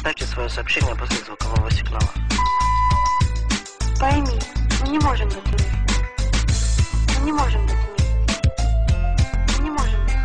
Оставьте свое сообщение после звукового сигнала. Пойми, мы не можем быть вместе. Мы не можем быть вместе. Мы не можем быть вместе.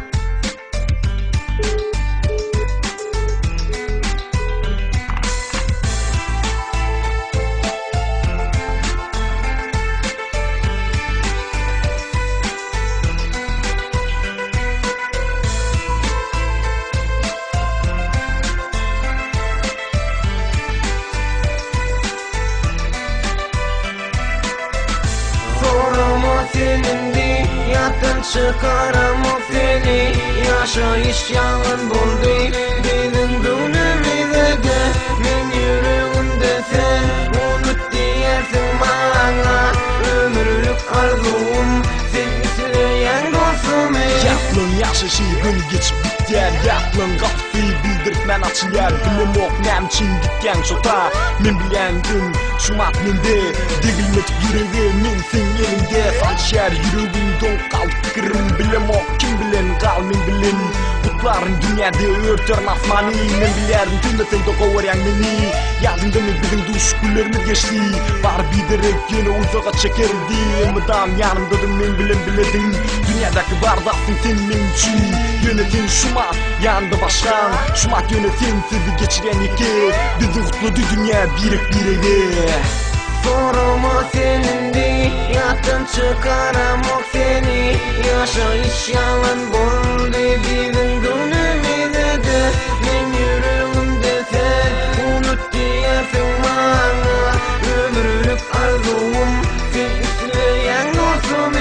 Çıkaram o seni yaşayış yalan buldu Benim gönlümde de men yüreğimde sen unut diyersin bana ömürlük arzum sen isteyen dostum Yaklın yaşaşı gün geçip biter Yaklın kapıyı bildirtmen açılar Bilim ok nemçin gitken şota Men bilendin şumat mende Degilmet yüreğe men sen elinde Saçar yüreğim don kaldı fikrim Bilim ok kim bilen kal men bilen Kutların dünyada örtern asmani Men bilerim tümleten de kovar yang meni Yadımda men bizim duş güllerimiz geçti Var biderek yine uzağa çekerdi Emidam yanımdadım men bilen biledin Dünyadaki bardasın sen men için Yönetin şumat yanında başkan Şumat yönetin sizi geçiren iki Bizim kutlu dünya birek birege Sorma senindi yattan çıkaram ok seni yaşayış yalan buldu Bizim gönlümde de men yüreğimde sen unut diyersin bana ömürlük arzum sen isteyen dostum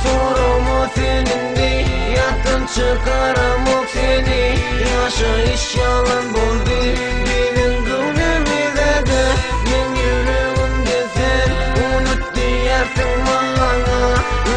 Sorma senindi yattan çıkaram ok seni yaşayış yalan buldu Bizim gönlümde de men yüreğimde sen unut diyersin bana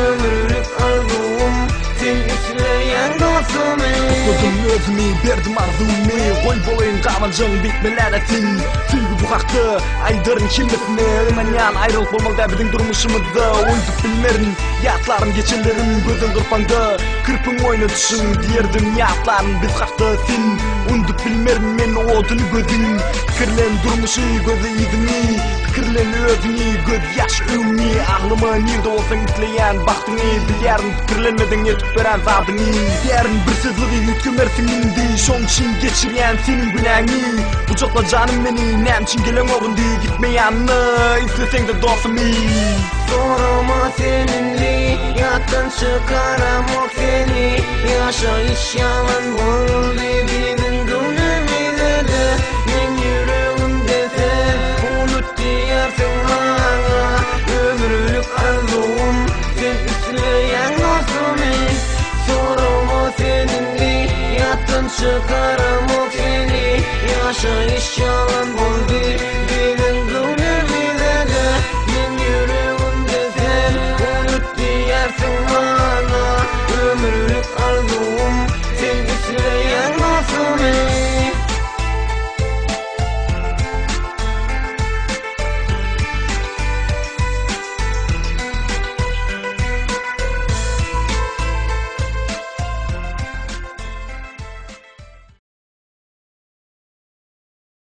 ömürlük arzum sen isteyen dostum Kutladım özümü berdim arzumu Koy bolayın kavancın bitmeleretin Çünkü bu hakta aydarın kimesine Hemen yan ayrılık olmalı da bizim durmuşumuzda Oyduk bilmerin yatlarım geçenlerim gözün kırpanda Kırpın oynatışın diyerdim yatlarım biz hakta sen Unduk bilmerim men odunu gözün Fikirlen durmuşu gözü izini Fikirlen özünü göz yaş ümni Ağlıma nerede olsan izleyen baktını Bilerin fikirlenmeden yetip veren zadını Diyerin bir sızlığı yutkumersin indi Şon için geçiren senin günahını Bucakla canım beni nemçin gelen oğundu Gitme yanına istesen de dostum Sorma seninle yattan çıkaram ok seni yaşayış yalan buldu Bizim gönlümde de men yüreğimde sen unut diyersin bana ömürlük arzum sen isteyen dostum Sorma seninle yattan çıkaram ok seni yaşayış